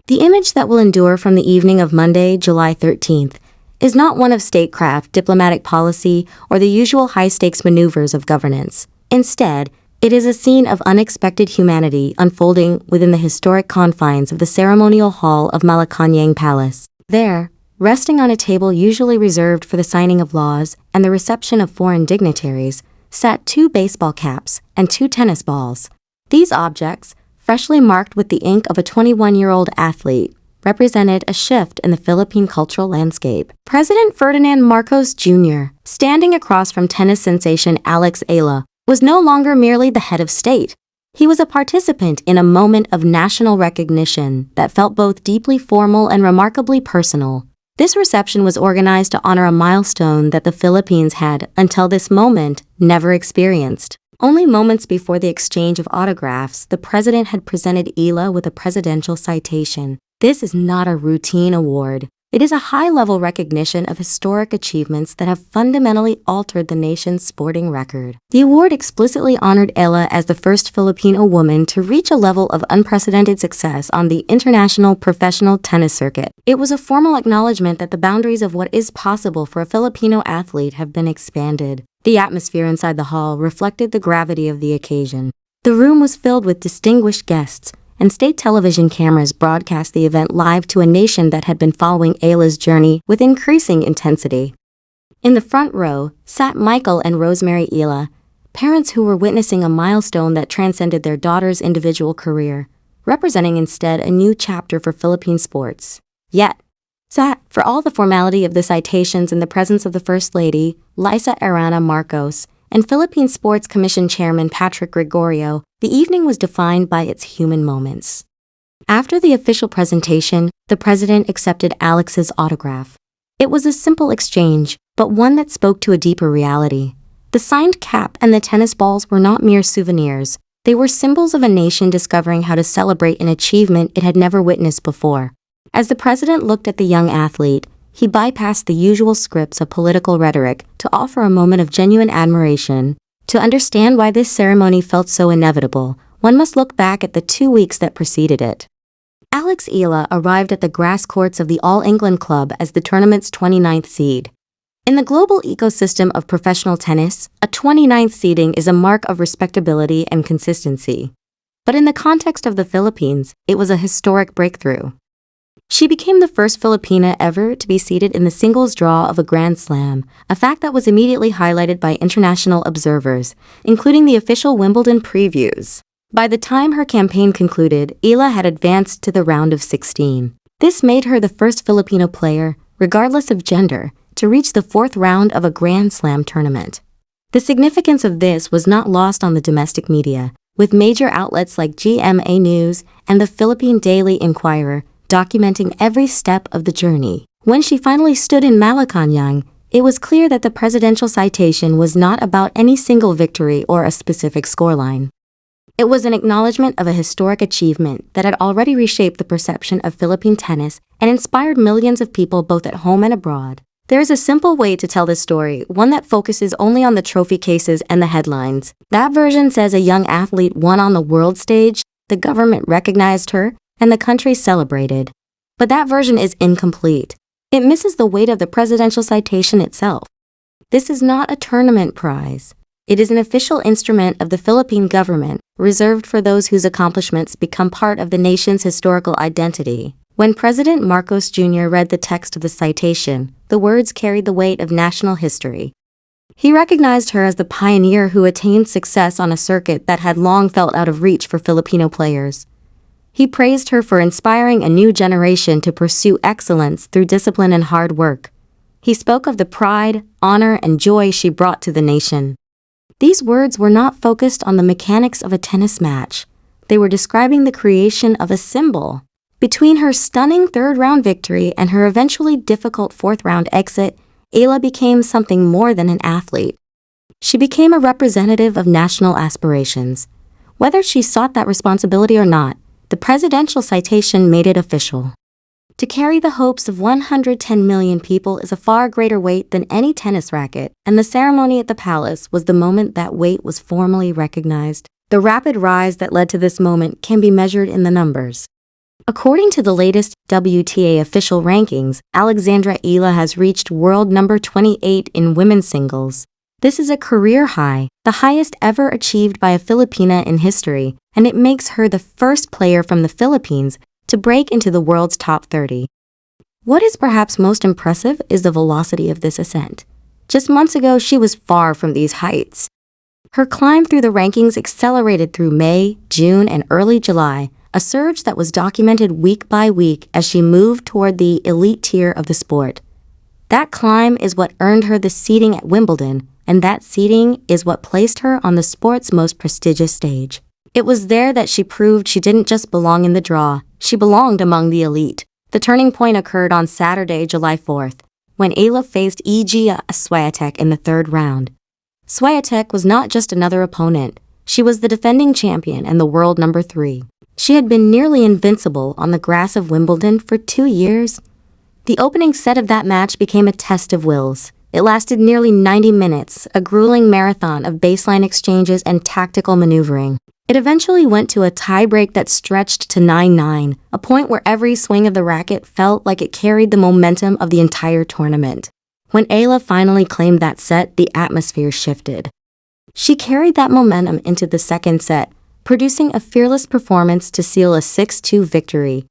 The image that will endure from the evening of Monday, July 13th, is not one of statecraft, diplomatic policy, or the usual high-stakes maneuvers of governance. Instead, it is a scene of unexpected humanity unfolding within the historic confines of the ceremonial hall of Malacañang Palace. There, resting on a table usually reserved for the signing of laws and the reception of foreign dignitaries, sat 2 baseball caps and 2 tennis balls. These objects, freshly marked with the ink of a 21-year-old athlete, represented a shift in the Philippine cultural landscape. President Ferdinand Marcos Jr., standing across from tennis sensation Alex Eala, was no longer merely the head of state. He was a participant in a moment of national recognition that felt both deeply formal and remarkably personal. This reception was organized to honor a milestone that the Philippines had, until this moment, never experienced. Only moments before the exchange of autographs, the president had presented Eala with a presidential citation. This is not a routine award. It is a high-level recognition of historic achievements that have fundamentally altered the nation's sporting record. The award explicitly honored Eala as the first Filipino woman to reach a level of unprecedented success on the international professional tennis circuit. It was a formal acknowledgement that the boundaries of what is possible for a Filipino athlete have been expanded. The atmosphere inside the hall reflected the gravity of the occasion. The room was filled with distinguished guests, and state television cameras broadcast the event live to a nation that had been following Eala's journey with increasing intensity. In the front row sat Michael and Rosemary Eala, parents who were witnessing a milestone that transcended their daughter's individual career, representing instead a new chapter for Philippine sports. Yet, sat for all the formality of the citations in the presence of the First Lady, Liza Arana Marcos, and Philippine Sports Commission Chairman Patrick Gregorio, the evening was defined by its human moments. After the official presentation, the president accepted Alex's autograph. It was a simple exchange, but one that spoke to a deeper reality. The signed cap and the tennis balls were not mere souvenirs. They were symbols of a nation discovering how to celebrate an achievement it had never witnessed before. As the president looked at the young athlete, he bypassed the usual scripts of political rhetoric to offer a moment of genuine admiration. To understand why this ceremony felt so inevitable, one must look back at the 2 weeks that preceded it. Alex Eala arrived at the grass courts of the All England Club as the tournament's 29th seed. In the global ecosystem of professional tennis, a 29th seeding is a mark of respectability and consistency. But in the context of the Philippines, it was a historic breakthrough. She became the first Filipina ever to be seeded in the singles draw of a Grand Slam, a fact that was immediately highlighted by international observers, including the official Wimbledon previews. By the time her campaign concluded, Eala had advanced to the round of 16. This made her the first Filipino player, regardless of gender, to reach the 4th round of a Grand Slam tournament. The significance of this was not lost on the domestic media, with major outlets like GMA News and the Philippine Daily Inquirer documenting every step of the journey. When she finally stood in Malacañang, it was clear that the presidential citation was not about any single victory or a specific scoreline. It was an acknowledgement of a historic achievement that had already reshaped the perception of Philippine tennis and inspired millions of people both at home and abroad. There is a simple way to tell this story, one that focuses only on the trophy cases and the headlines. That version says a young athlete won on the world stage, the government recognized her, and the country celebrated. But that version is incomplete. It misses the weight of the presidential citation itself. This is not a tournament prize. It is an official instrument of the Philippine government, reserved for those whose accomplishments become part of the nation's historical identity. When President Marcos Jr. read the text of the citation, the words carried the weight of national history. He recognized her as the pioneer who attained success on a circuit that had long felt out of reach for Filipino players. He praised her for inspiring a new generation to pursue excellence through discipline and hard work. He spoke of the pride, honor, and joy she brought to the nation. These words were not focused on the mechanics of a tennis match. They were describing the creation of a symbol. Between her stunning 3rd-round victory and her eventually difficult 4th-round exit, Eala became something more than an athlete. She became a representative of national aspirations. Whether she sought that responsibility or not, the presidential citation made it official. To carry the hopes of 110 million people is a far greater weight than any tennis racket, and the ceremony at the palace was the moment that weight was formally recognized. The rapid rise that led to this moment can be measured in the numbers. According to the latest WTA official rankings, Alexandra Eala has reached world number 28 in women's singles. This is a career high, the highest ever achieved by a Filipina in history, and it makes her the first player from the Philippines to break into the world's top 30. What is perhaps most impressive is the velocity of this ascent. Just months ago, she was far from these heights. Her climb through the rankings accelerated through May, June, and early July, a surge that was documented week by week as she moved toward the elite tier of the sport. That climb is what earned her the seeding at Wimbledon, and that seeding is what placed her on the sport's most prestigious stage. It was there that she proved she didn't just belong in the draw, she belonged among the elite. The turning point occurred on Saturday, July 4th, when Eala faced Eala Swiatek in the third round. Swiatek was not just another opponent, she was the defending champion and the world number 3. She had been nearly invincible on the grass of Wimbledon for 2 years. The opening set of that match became a test of wills. It lasted nearly 90 minutes, a grueling marathon of baseline exchanges and tactical maneuvering. It eventually went to a tiebreak that stretched to 9-9, a point where every swing of the racket felt like it carried the momentum of the entire tournament. When Eala finally claimed that set, the atmosphere shifted. She carried that momentum into the second set, producing a fearless performance to seal a 6-2 victory.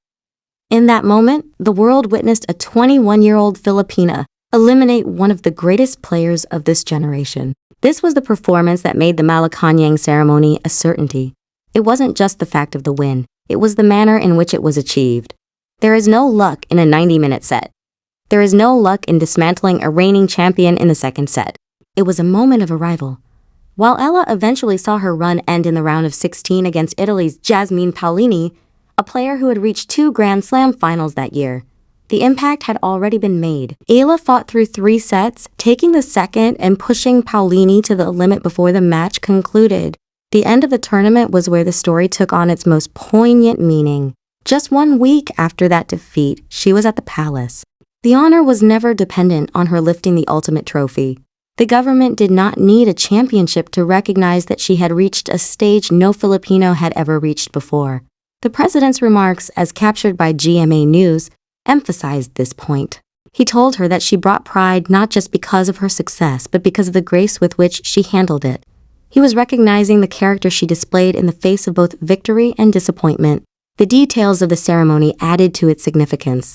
In that moment, the world witnessed a 21-year-old Filipina eliminate one of the greatest players of this generation. This was the performance that made the Malacañang ceremony a certainty. It wasn't just the fact of the win, it was the manner in which it was achieved. There is no luck in a 90-minute set. There is no luck in dismantling a reigning champion in the second set. It was a moment of arrival. While Eala eventually saw her run end in the round of 16 against Italy's Jasmine Paolini, a player who had reached 2 Grand Slam finals that year, the impact had already been made. Eala fought through 3 sets, taking the second and pushing Paolini to the limit before the match concluded. The end of the tournament was where the story took on its most poignant meaning. Just 1 week after that defeat, she was at the palace. The honor was never dependent on her lifting the ultimate trophy. The government did not need a championship to recognize that she had reached a stage no Filipino had ever reached before. The president's remarks, as captured by GMA News, emphasized this point. He told her that she brought pride not just because of her success, but because of the grace with which she handled it. He was recognizing the character she displayed in the face of both victory and disappointment. The details of the ceremony added to its significance.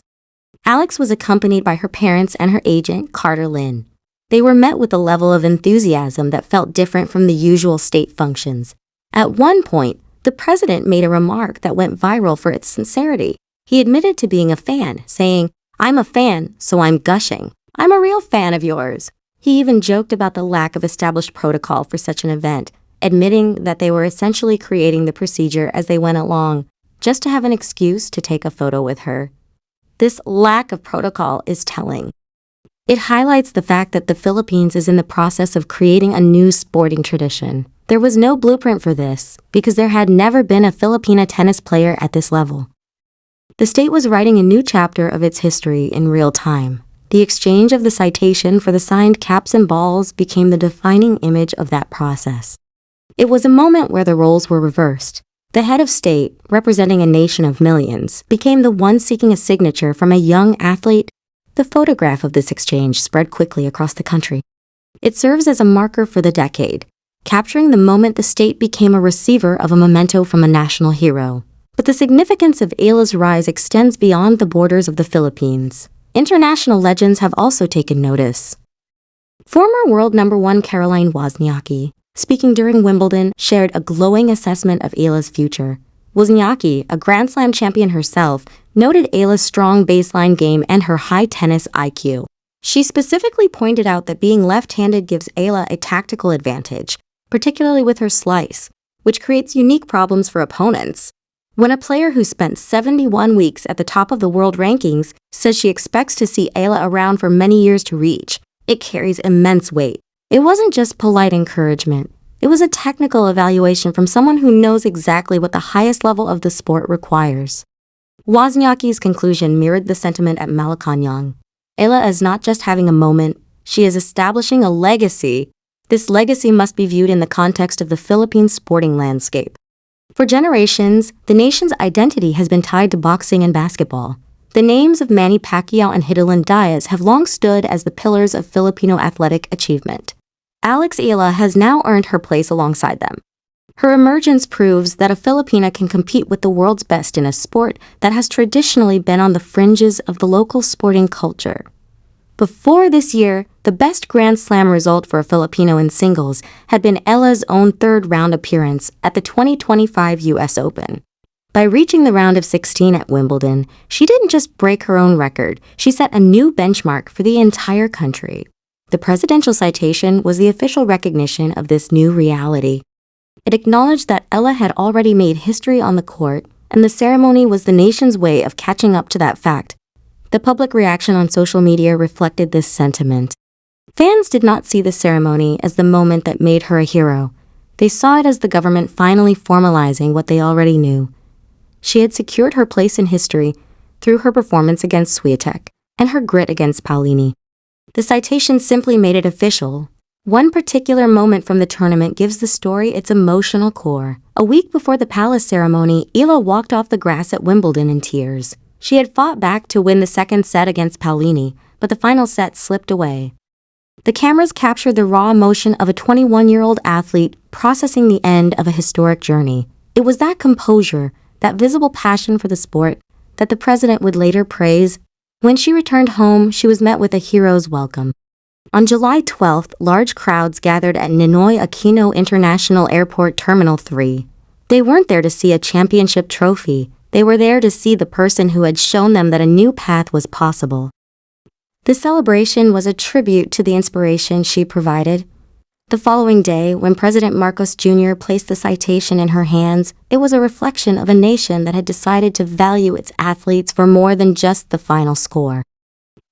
Alex was accompanied by her parents and her agent, Carter Lynn. They were met with a level of enthusiasm that felt different from the usual state functions. At one point, the president made a remark that went viral for its sincerity. He admitted to being a fan, saying, "I'm a fan, so I'm gushing. I'm a real fan of yours." He even joked about the lack of established protocol for such an event, admitting that they were essentially creating the procedure as they went along, just to have an excuse to take a photo with her. This lack of protocol is telling. It highlights the fact that the Philippines is in the process of creating a new sporting tradition. There was no blueprint for this because there had never been a Filipina tennis player at this level. The state was writing a new chapter of its history in real time. The exchange of the citation for the signed caps and balls became the defining image of that process. It was a moment where the roles were reversed. The head of state, representing a nation of millions, became the one seeking a signature from a young athlete. The photograph of this exchange spread quickly across the country. It serves as a marker for the decade, capturing the moment the state became a receiver of a memento from a national hero. But the significance of Eala's rise extends beyond the borders of the Philippines. International legends have also taken notice. Former world number 1 Caroline Wozniacki, speaking during Wimbledon, shared a glowing assessment of Eala's future. Wozniacki, a Grand Slam champion herself, noted Eala's strong baseline game and her high tennis IQ. She specifically pointed out that being left-handed gives Eala a tactical advantage, particularly with her slice, which creates unique problems for opponents. When a player who spent 71 weeks at the top of the world rankings says she expects to see Eala around for many years to reach, it carries immense weight. It wasn't just polite encouragement. It was a technical evaluation from someone who knows exactly what the highest level of the sport requires. Wozniacki's conclusion mirrored the sentiment at Malacañang. Eala is not just having a moment, she is establishing a legacy. This legacy must be viewed in the context of the Philippine sporting landscape. For generations, the nation's identity has been tied to boxing and basketball. The names of Manny Pacquiao and Hidilyn Diaz have long stood as the pillars of Filipino athletic achievement. Alex Eala has now earned her place alongside them. Her emergence proves that a Filipina can compete with the world's best in a sport that has traditionally been on the fringes of the local sporting culture. Before this year, the best Grand Slam result for a Filipino in singles had been Eala's own third-round appearance at the 2025 U.S. Open. By reaching the round of 16 at Wimbledon, she didn't just break her own record, she set a new benchmark for the entire country. The presidential citation was the official recognition of this new reality. It acknowledged that Eala had already made history on the court, and the ceremony was the nation's way of catching up to that fact. The public reaction on social media reflected this sentiment. Fans did not see the ceremony as the moment that made her a hero. They saw it as the government finally formalizing what they already knew. She had secured her place in history through her performance against Swiatek and her grit against Paulini. The citation simply made it official. One particular moment from the tournament gives the story its emotional core. A week before the palace ceremony, Eala walked off the grass at Wimbledon in tears. She had fought back to win the second set against Paulini, but the final set slipped away. The cameras captured the raw emotion of a 21-year-old athlete processing the end of a historic journey. It was that composure, that visible passion for the sport, that the president would later praise. When she returned home, she was met with a hero's welcome. On July 12th, large crowds gathered at Ninoy Aquino International Airport Terminal 3. They weren't there to see a championship trophy. They were there to see the person who had shown them that a new path was possible. The celebration was a tribute to the inspiration she provided. The following day, when President Marcos Jr. placed the citation in her hands, it was a reflection of a nation that had decided to value its athletes for more than just the final score.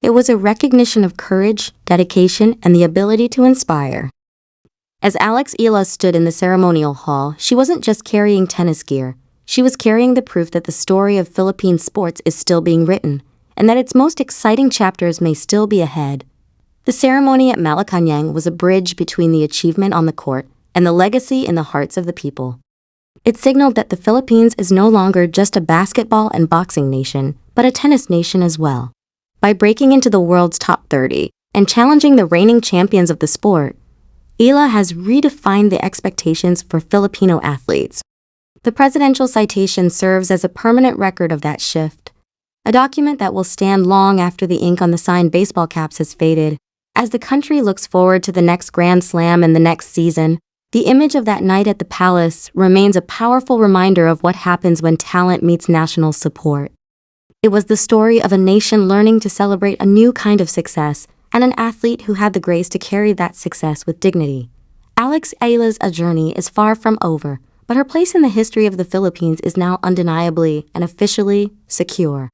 It was a recognition of courage, dedication, and the ability to inspire. As Alex Eala stood in the ceremonial hall, she wasn't just carrying tennis gear. She was carrying the proof that the story of Philippine sports is still being written, and that its most exciting chapters may still be ahead. The ceremony at Malacañang was a bridge between the achievement on the court and the legacy in the hearts of the people. It signaled that the Philippines is no longer just a basketball and boxing nation, but a tennis nation as well. By breaking into the world's top 30 and challenging the reigning champions of the sport, Eala has redefined the expectations for Filipino athletes. The presidential citation serves as a permanent record of that shift, a document that will stand long after the ink on the signed baseball caps has faded. As the country looks forward to the next Grand Slam and the next season, the image of that night at the palace remains a powerful reminder of what happens when talent meets national support. It was the story of a nation learning to celebrate a new kind of success and an athlete who had the grace to carry that success with dignity. Alex Eala's journey is far from over, but her place in the history of the Philippines is now undeniably and officially secure.